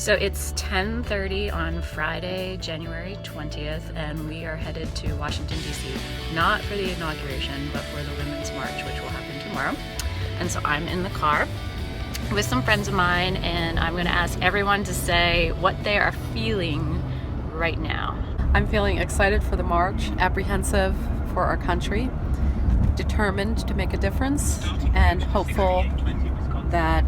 So it's 10:30 on Friday, January 20th, and we are headed to Washington, D.C. Not for the inauguration, but for the Women's March, which will happen tomorrow. And so I'm in the car with some friends of mine, and I'm going to ask everyone to say what they are feeling right now. I'm feeling excited for the march, apprehensive for our country, determined to make a difference, and hopeful that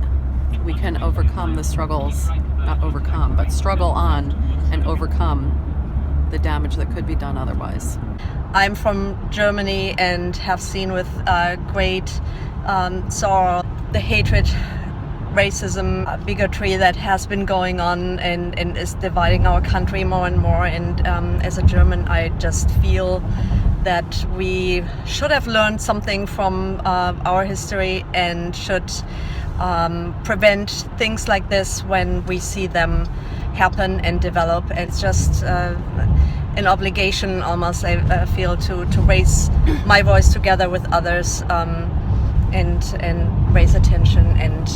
we can overcome the struggles, not overcome, but struggle on and overcome the damage that could be done otherwise. I'm from Germany and have seen with great sorrow the hatred, racism, bigotry that has been going on and is dividing our country more and more. And as a German, I just feel that we should have learned something from our history and should prevent things like this when we see them happen and develop. It's just an obligation almost, I feel, to raise my voice together with others and raise attention and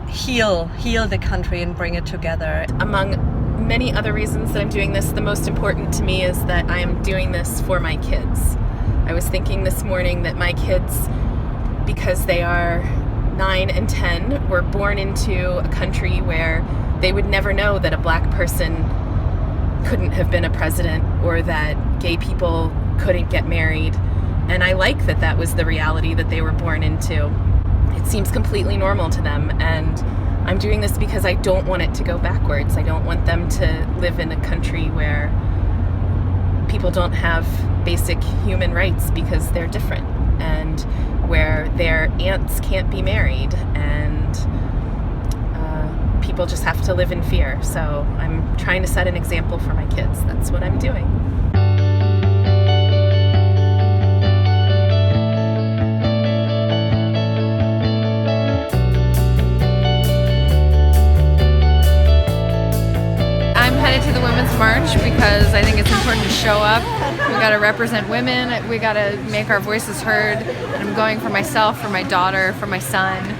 heal the country and bring it together. Among many other reasons that I'm doing this, the most important to me is that I am doing this for my kids. I was thinking this morning that my kids, because they are 9 and 10, were born into a country where they would never know that a black person couldn't have been a president or that gay people couldn't get married. And I like that that was the reality that they were born into. It seems completely normal to them, and I'm doing this because I don't want it to go backwards. I don't want them to live in a country where people don't have basic human rights because they're different, and where their aunts can't be married, and people just have to live in fear. So I'm trying to set an example for my kids. That's what I'm doing. March because I think it's important to show up. We got to represent women. We got to make our voices heard. And I'm going for myself, for my daughter, for my son.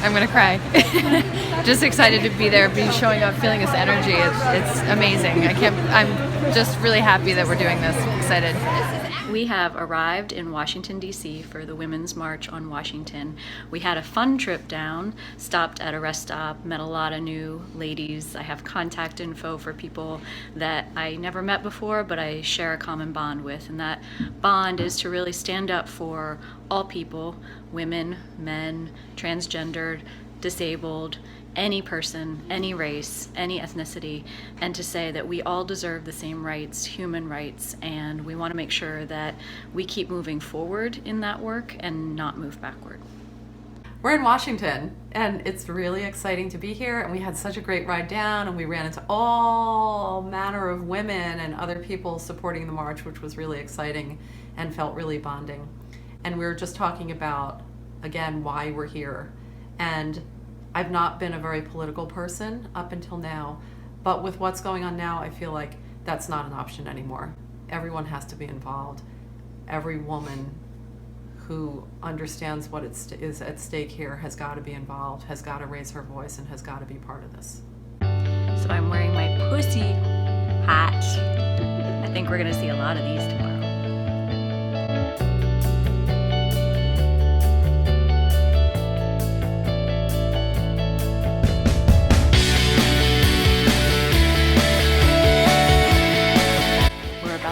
I'm gonna cry. Just excited to be there, be showing up, feeling this energy. It's amazing. I'm just really happy that we're doing this. Excited. We have arrived in Washington, D.C. for the Women's March on Washington. We had a fun trip down, stopped at a rest stop, met a lot of new ladies. I have contact info for people that I never met before, but I share a common bond with. And that bond is to really stand up for all people, women, men, transgendered, disabled, any person, any race, any ethnicity, and to say that we all deserve the same rights, human rights, and we want to make sure that we keep moving forward in that work and not move backward. We're in Washington, and it's really exciting to be here, and we had such a great ride down, and we ran into all manner of women and other people supporting the march, which was really exciting and felt really bonding. And we were just talking about, again, why we're here. And I've not been a very political person up until now, but with what's going on now, I feel like that's not an option anymore. Everyone has to be involved. Every woman who understands what is at stake here has got to be involved, has got to raise her voice, and has got to be part of this. So I'm wearing my pussy hat. I think we're gonna see a lot of these tomorrow.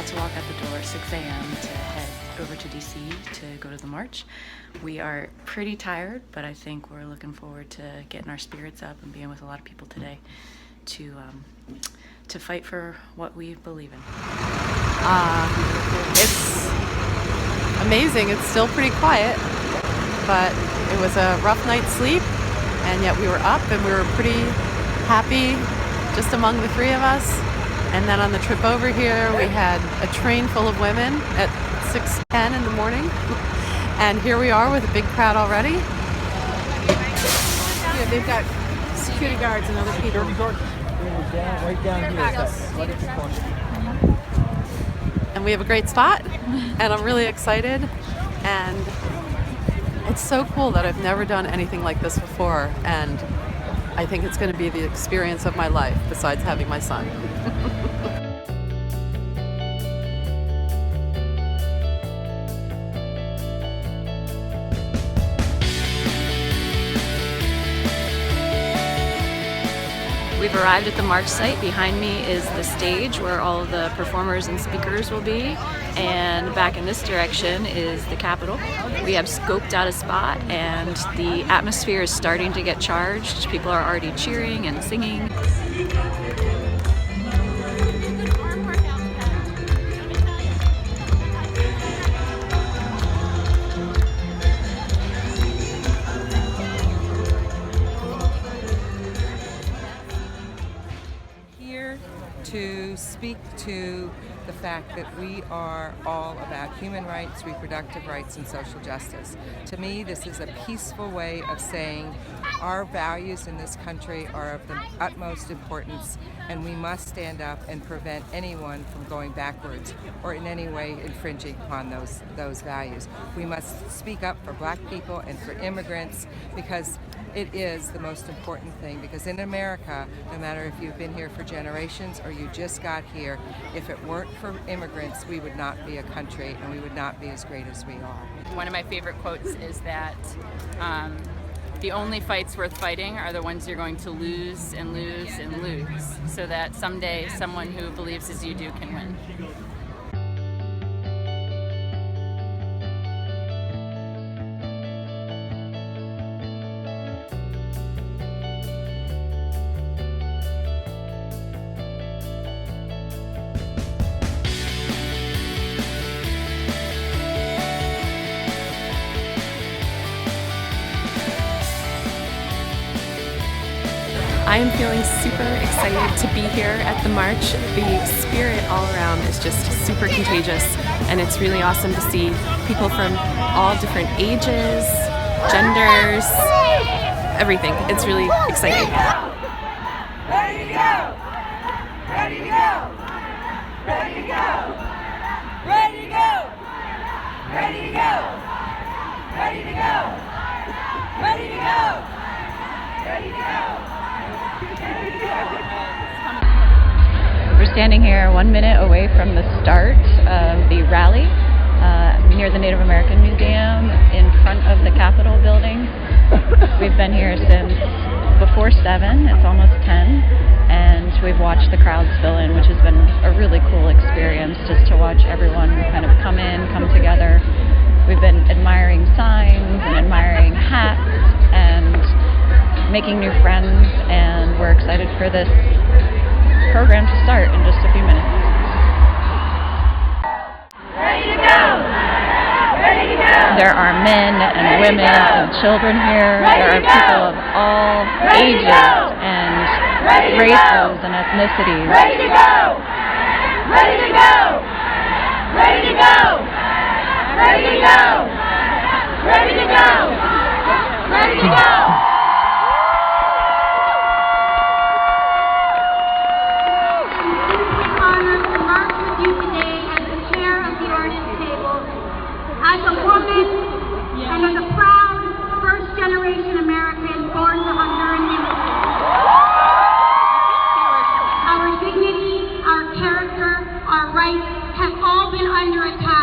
To walk out the door 6 a.m. to head over to DC to go to the march. We are pretty tired, but I think we're looking forward to getting our spirits up and being with a lot of people today to fight for what we believe in. It's amazing. It's still pretty quiet, but it was a rough night's sleep, and yet we were up and we were pretty happy just among the three of us. And then on the trip over here, we had a train full of women at 6:10 in the morning. And here we are with a big crowd already. Yeah, they've got security guards and other people. Right down here. And we have a great spot, and I'm really excited. And it's so cool that I've never done anything like this before. And I think it's going to be the experience of my life, besides having my son. We've arrived at the march site. Behind me is the stage where all of the performers and speakers will be, and back in this direction is the Capitol. We have scoped out a spot and the atmosphere is starting to get charged. People are already cheering and singing. To speak to the fact that we are all about human rights, reproductive rights, and social justice. To me, this is a peaceful way of saying our values in this country are of the utmost importance, and we must stand up and prevent anyone from going backwards or in any way infringing upon those values. We must speak up for Black people and for immigrants, because it is the most important thing. Because in America, no matter if you've been here for generations or you just got here, if it weren't for immigrants, we would not be a country and we would not be as great as we are. One of my favorite quotes is that the only fights worth fighting are the ones you're going to lose and lose and lose, so that someday someone who believes as you do can win. I am feeling super excited to be here at the march. The spirit all around is just super contagious, and it's really awesome to see people from all different ages, genders, everything. It's really exciting. Ready to go! Ready to go! Ready to go! Ready to go! Ready to go! Ready to go! Ready to go! Ready to go! We're standing here 1 minute away from the start of the rally near the Native American Museum in front of the Capitol building. We've been here since before 7, it's almost 10, and we've watched the crowds fill in, which has been a really cool experience just to watch everyone kind of come together. We've been admiring signs and admiring hats and making new friends, and we're excited for this program to start in just a few minutes. Ready to go! Ready to go! There are men and women and children here. There are people of all ages and races and ethnicities. Ready to go! Ready to go! Ready to go! Ready to go! Ready to go! Ready to go! As a woman and as a proud first-generation American born to hunger and misery, our dignity, our character, our rights have all been under attack.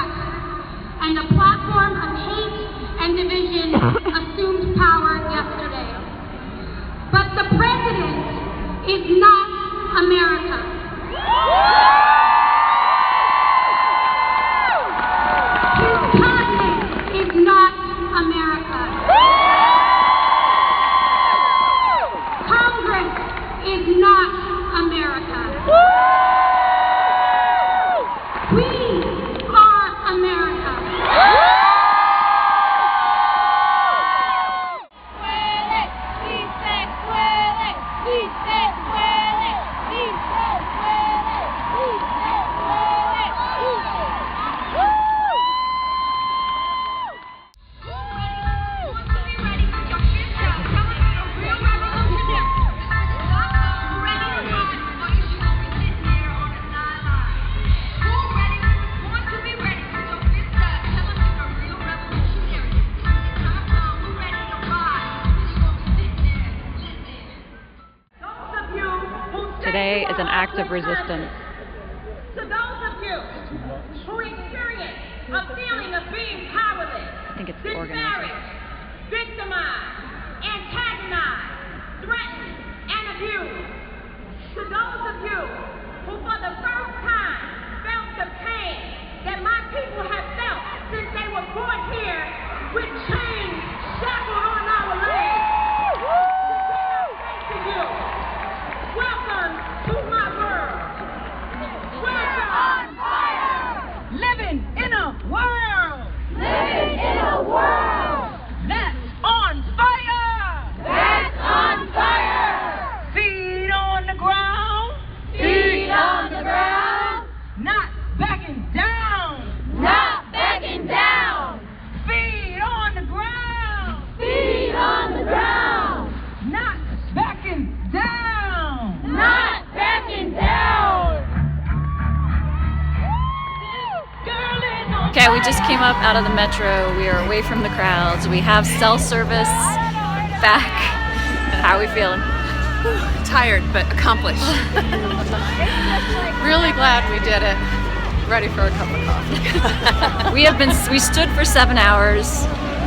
day is an act of resistance. To those of you who experience a feeling of being powerless, I think it's the organizer. disparaged, victimized, antagonized, threatened, and abused. To those of you who for the first time felt the pain that my people have felt since they were brought here with chains shackled on our legs. To you, welcome to my world. We're on fire! Living in a world! Living in a world! That's on fire! That's on fire! Feet on the ground! Feet on the ground! Not backing down! Not backing down! Feet on the ground! Feet on the ground! Not backing down! Not backing down! Okay, we just came up out of the metro. We are away from the crowds. We have cell service back. How are we feeling? Tired, but accomplished. Really glad we did it. Ready for a cup of coffee. We stood for 7 hours.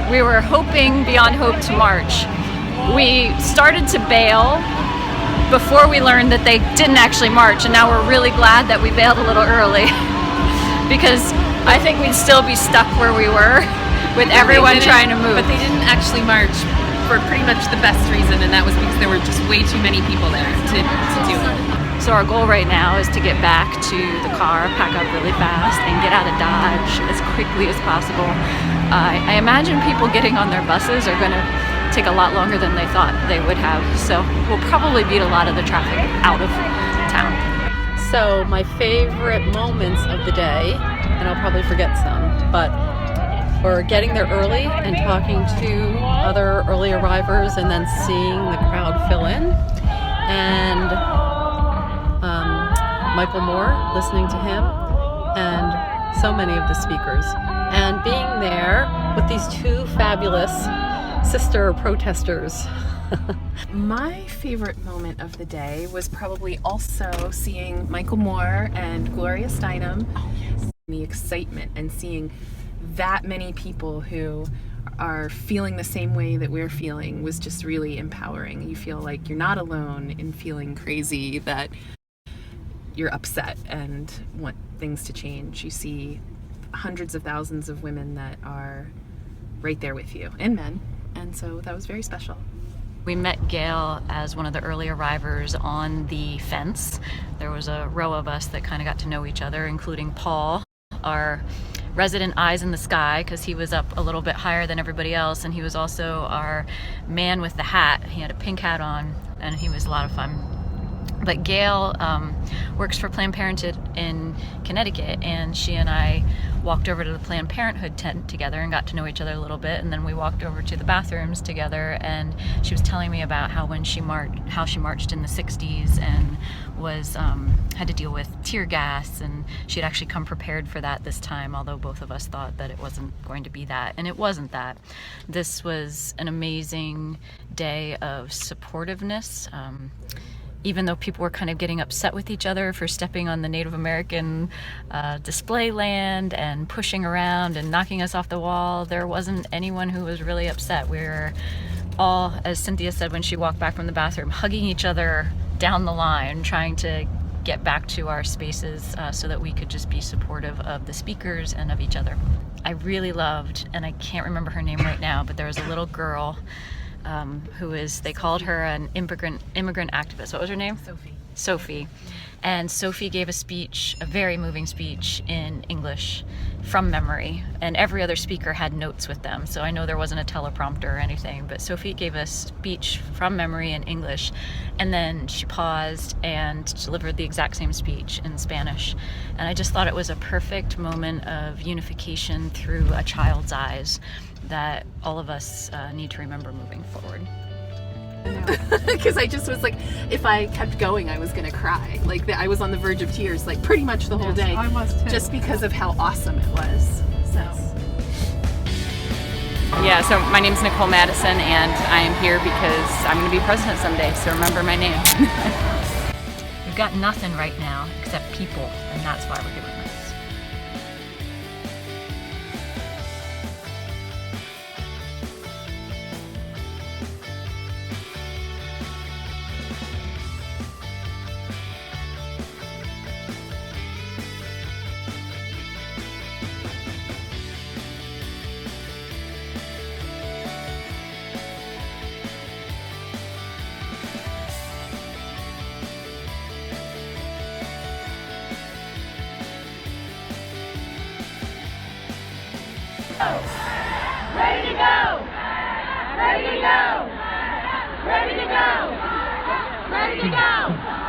We were hoping beyond hope to march. We started to bail before we learned that they didn't actually march, and now we're really glad that we bailed a little early because I think we'd still be stuck where we were with everyone trying to move. But they didn't actually march for pretty much the best reason, and that was because there were just way too many people there to do it. So our goal right now is to get back to the car, pack up really fast, and get out of Dodge as quickly as possible. I imagine people getting on their buses are going to take a lot longer than they thought they would have. So we'll probably beat a lot of the traffic out of town. So my favorite moments of the day, and I'll probably forget some, but we're getting there early and talking to other early arrivers and then seeing the crowd fill in. And Michael Moore, listening to him, and so many of the speakers. And being there with these two fabulous sister protesters. My favorite moment of the day was probably also seeing Michael Moore and Gloria Steinem. Oh, yes. The excitement and seeing that many people who are feeling the same way that we're feeling was just really empowering. You feel like you're not alone in feeling crazy, that you're upset and want things to change. You see hundreds of thousands of women that are right there with you, and men, and so that was very special. We met Gail as one of the early arrivers on the fence. There was a row of us that kind of got to know each other, including Paul, our resident eyes in the sky, because he was up a little bit higher than everybody else, and he was also our man with the hat. He had a pink hat on, and he was a lot of fun. But Gail works for Planned Parenthood in Connecticut, and she and I walked over to the Planned Parenthood tent together and got to know each other a little bit, and then we walked over to the bathrooms together, and she was telling me about how she marched in the 60s and was had to deal with tear gas, and she had actually come prepared for that this time, although both of us thought that it wasn't going to be that, and it wasn't that. This was an amazing day of supportiveness. Even though people were kind of getting upset with each other for stepping on the Native American display land and pushing around and knocking us off the wall, there wasn't anyone who was really upset. We were all, as Cynthia said when she walked back from the bathroom, hugging each other down the line, trying to get back to our spaces so that we could just be supportive of the speakers and of each other. I really loved, and I can't remember her name right now, but there was a little girl they called her an immigrant activist. What was her name? Sophie. And Sophie gave a speech, a very moving speech in English from memory, and every other speaker had notes with them, so I know there wasn't a teleprompter or anything, but Sophie gave a speech from memory in English, and then she paused and delivered the exact same speech in Spanish. And I just thought it was a perfect moment of unification through a child's eyes that all of us need to remember moving forward. Because I just was like, if I kept going, I was gonna cry. Like I was on the verge of tears, like pretty much the whole day. I was too. Just because of how awesome it was. So. Yeah, so my name's Nicole Madison, and I am here because I'm going to be president someday, so remember my name. We've got nothing right now except people, and that's why we're doing this. Ready to go! Ready to go! Ready to go! Ready to go!